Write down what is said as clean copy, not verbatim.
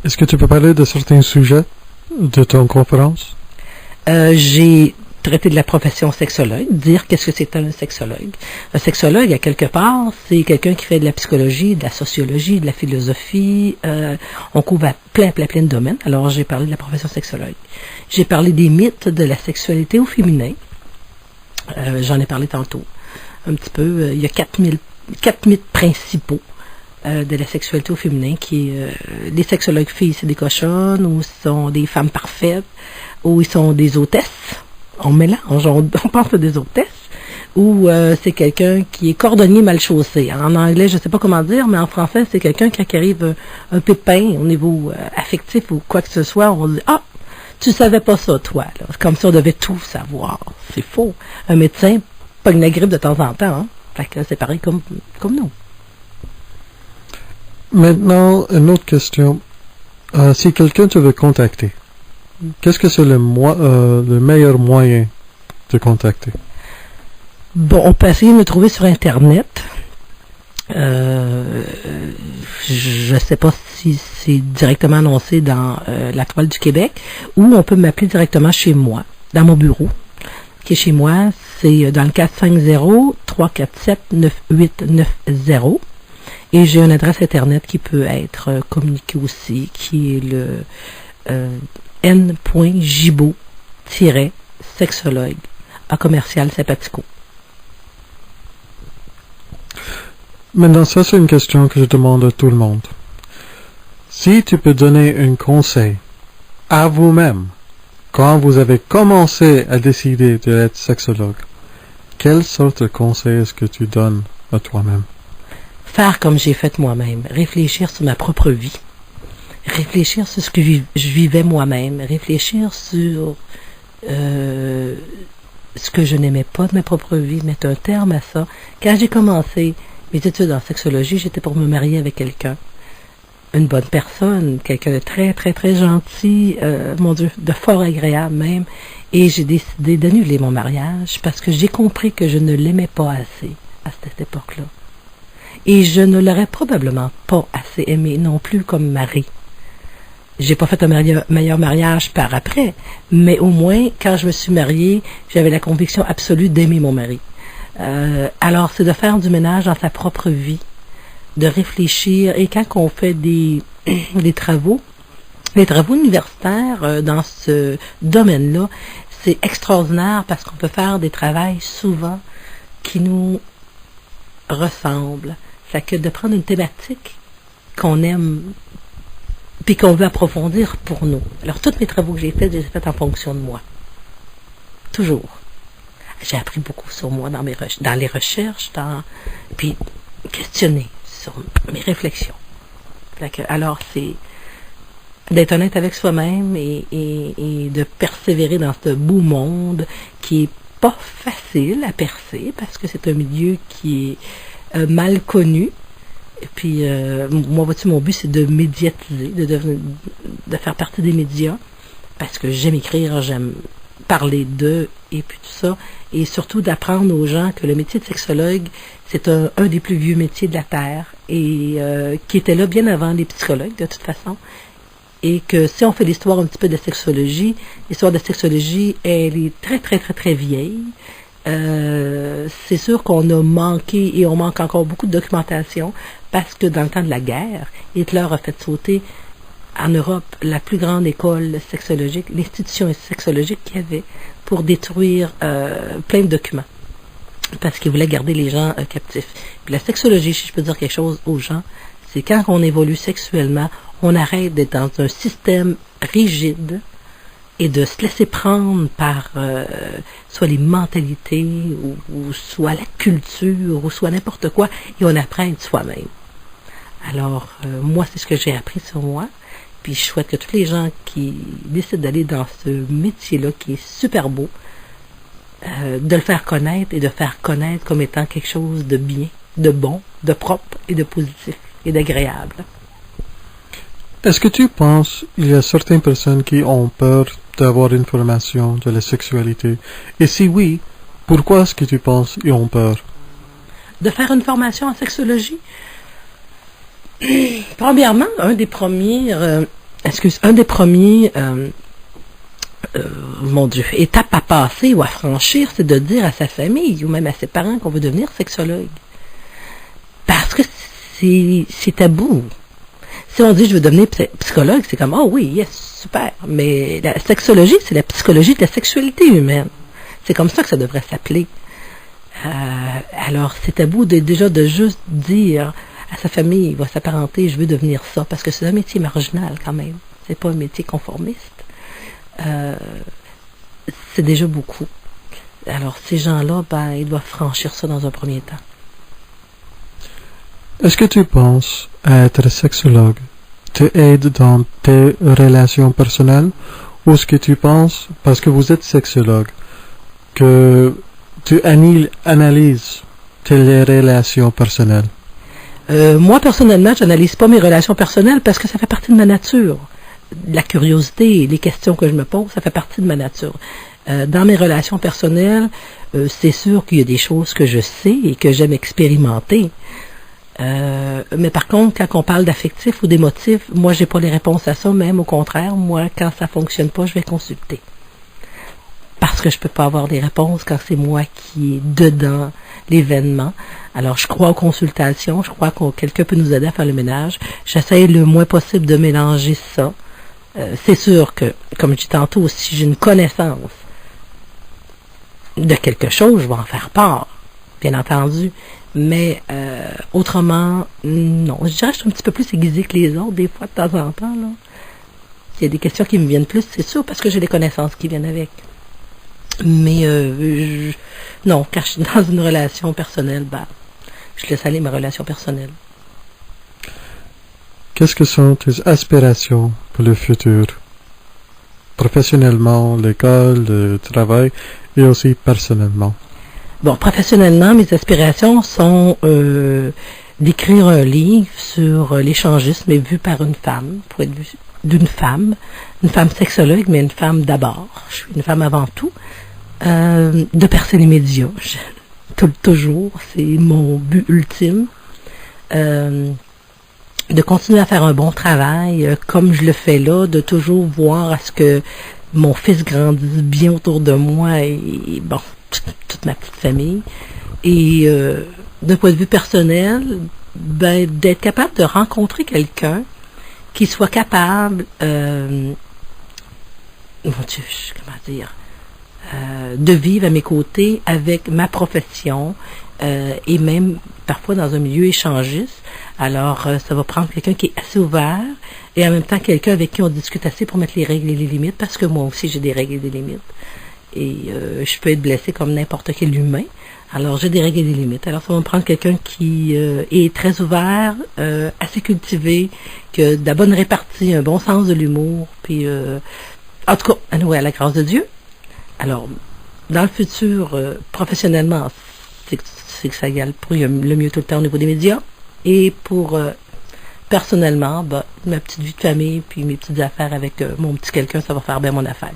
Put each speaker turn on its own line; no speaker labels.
Est-ce que tu peux parler de certains sujets de ton conférence?
J'ai traité de la profession sexologue, dire qu'est-ce que c'est un sexologue. Un sexologue, à quelque part, c'est quelqu'un qui fait de la psychologie, de la sociologie, de la philosophie. On couvre plein de domaines. Alors, j'ai parlé de la profession sexologue. J'ai parlé des mythes de la sexualité au féminin. J'en ai parlé tantôt. Un petit peu. Il y a quatre mythes principaux de la sexualité au féminin, qui est les sexologues filles, c'est des cochonnes, ou sont des femmes parfaites, ou ils sont des hôtesses. On mélange, on pense à des hôtesses, ou c'est quelqu'un qui est cordonnier mal chaussé. En anglais, je ne sais pas comment dire, mais en français, c'est quelqu'un qui arrive un pépin au niveau affectif ou quoi que ce soit. On dit « Ah, tu savais pas ça, toi. » C'est comme si on devait tout savoir. C'est faux. Un médecin pogne la grippe de temps en temps. Hein? Fait que c'est pareil comme nous.
Maintenant, une autre question. Si quelqu'un te veut contacter, qu'est-ce que c'est le meilleur moyen de contacter?
Bon, on peut essayer de me trouver sur Internet. Je ne sais pas si c'est directement annoncé dans la Toile du Québec, ou on peut m'appeler directement chez moi, dans mon bureau. Qui est chez moi, c'est dans le 450-347-9890. Et j'ai une adresse Internet qui peut être communiquée aussi, qui est le n.gibault-sexologue @sympatico.
Maintenant, ça c'est une question que je demande à tout le monde. Si tu peux donner un conseil à vous-même, quand vous avez commencé à décider d'être sexologue, quelle sorte de conseil est-ce que tu donnes à toi-même?
Faire comme j'ai fait moi-même, réfléchir sur ma propre vie, réfléchir sur ce que je vivais moi-même, réfléchir sur ce que je n'aimais pas de ma propre vie, mettre un terme à ça. Quand j'ai commencé mes études en sexologie, j'étais pour me marier avec quelqu'un, une bonne personne, quelqu'un de très, très, très gentil, mon Dieu, de fort agréable même, et j'ai décidé d'annuler mon mariage parce que j'ai compris que je ne l'aimais pas assez à cette époque-là. Et je ne l'aurais probablement pas assez aimé non plus comme mari. J'ai pas fait un meilleur mariage par après, mais au moins, quand je me suis mariée, j'avais la conviction absolue d'aimer mon mari. Alors, c'est de faire du ménage dans sa propre vie, de réfléchir, et quand on fait des travaux universitaires dans ce domaine-là, c'est extraordinaire parce qu'on peut faire des travails souvent qui nous ressemblent. Fait que de prendre une thématique qu'on aime puis qu'on veut approfondir pour nous. Alors, tous mes travaux que j'ai faits, je les ai faits en fonction de moi. Toujours. J'ai appris beaucoup sur moi dans les recherches, puis questionner sur mes réflexions. Fait que, alors, c'est d'être honnête avec soi-même et de persévérer dans ce beau monde qui est pas facile à percer parce que c'est un milieu qui est mal connu. Et puis, moi, vois-tu, mon but, c'est de médiatiser, de faire partie des médias, parce que j'aime écrire, j'aime parler d'eux, et puis tout ça, et surtout d'apprendre aux gens que le métier de sexologue, c'est un des plus vieux métiers de la Terre, et qui était là bien avant les psychologues, de toute façon, et que si on fait l'histoire un petit peu de sexologie, l'histoire de sexologie, elle est très, très, très, très vieille. C'est sûr qu'on a manqué et on manque encore beaucoup de documentation parce que dans le temps de la guerre, Hitler a fait sauter en Europe la plus grande école sexologique, l'institution sexologique qu'il y avait pour détruire plein de documents parce qu'il voulait garder les gens captifs. Puis la sexologie, si je peux dire quelque chose aux gens, c'est quand on évolue sexuellement, on arrête d'être dans un système rigide et de se laisser prendre par soit les mentalités, ou soit la culture, ou soit n'importe quoi, et on apprend à être soi-même. Alors, moi, c'est ce que j'ai appris sur moi, puis je souhaite que tous les gens qui décident d'aller dans ce métier-là, qui est super beau, de le faire connaître, et de faire connaître comme étant quelque chose de bien, de bon, de propre, et de positif, et d'agréable.
Est-ce que tu penses qu'il y a certaines personnes qui ont peur d'avoir une formation de la sexualité? Et si oui, pourquoi est-ce que tu penses qu'ils ont peur?
De faire une formation en sexologie? Premièrement, un des premiers un des premiers, mon Dieu, étapes à passer ou à franchir, c'est de dire à sa famille ou même à ses parents qu'on veut devenir sexologue. Parce que c'est tabou. Si on dit je veux devenir psychologue, c'est comme, oh oui, yes, super. Mais la sexologie, c'est la psychologie de la sexualité humaine. C'est comme ça que ça devrait s'appeler. Alors, c'est tabou déjà de juste dire à sa famille, il va s'apparenter, je veux devenir ça, parce que c'est un métier marginal quand même. C'est pas un métier conformiste. C'est déjà beaucoup. Alors, ces gens-là, ils doivent franchir ça dans un premier temps.
Est-ce que tu penses à être sexologue te aide dans tes relations personnelles ou est-ce que tu penses, parce que vous êtes sexologue, que tu analyses tes relations personnelles?
Moi, personnellement, je n'analyse pas mes relations personnelles parce que ça fait partie de ma nature. La curiosité et les questions que je me pose, ça fait partie de ma nature. Dans mes relations personnelles, c'est sûr qu'il y a des choses que je sais et que j'aime expérimenter. Mais par contre, quand on parle d'affectif ou d'émotif, moi, j'ai pas les réponses à ça, même au contraire. Moi, quand ça fonctionne pas, je vais consulter. Parce que je peux pas avoir des réponses quand c'est moi qui est dedans l'événement. Alors, je crois aux consultations, je crois que quelqu'un peut nous aider à faire le ménage. J'essaie le moins possible de mélanger ça. C'est sûr que, comme je dis tantôt, si j'ai une connaissance de quelque chose, je vais en faire part, bien entendu. Mais autrement, non. Je dirais que je suis un petit peu plus aiguisée que les autres, des fois, de temps en temps. Là. Il y a des questions qui me viennent plus, c'est sûr, parce que j'ai des connaissances qui viennent avec. Mais non, quand je suis dans une relation personnelle, je laisse aller ma relation personnelle.
Qu'est-ce que sont tes aspirations pour le futur? Professionnellement, l'école, le travail et aussi personnellement.
Bon, professionnellement, mes aspirations sont d'écrire un livre sur l'échangisme vu par une femme, pour être vu d'une femme, une femme sexologue, mais une femme d'abord. Je suis une femme avant tout. De percer les médias. Toujours, c'est mon but ultime. De continuer à faire un bon travail, comme je le fais là, de toujours voir à ce que mon fils grandisse bien autour de moi et bon, toute ma petite famille. Et d'un point de vue personnel, d'être capable de rencontrer quelqu'un qui soit capable, mon Dieu, comment dire, de vivre à mes côtés avec ma profession et même parfois dans un milieu échangiste. Alors, ça va prendre quelqu'un qui est assez ouvert et en même temps quelqu'un avec qui on discute assez pour mettre les règles et les limites parce que moi aussi j'ai des règles et des limites. Et je peux être blessée comme n'importe quel humain. Alors, j'ai des règles et des limites. Alors, ça va me prendre quelqu'un qui est très ouvert, assez cultivé, qui a de la bonne répartie, un bon sens de l'humour, puis en tout cas, à la grâce de Dieu. Alors, dans le futur, professionnellement, c'est que ça y a le mieux tout le temps au niveau des médias. Et pour personnellement, ma petite vie de famille, puis mes petites affaires avec mon petit quelqu'un, ça va faire bien mon affaire.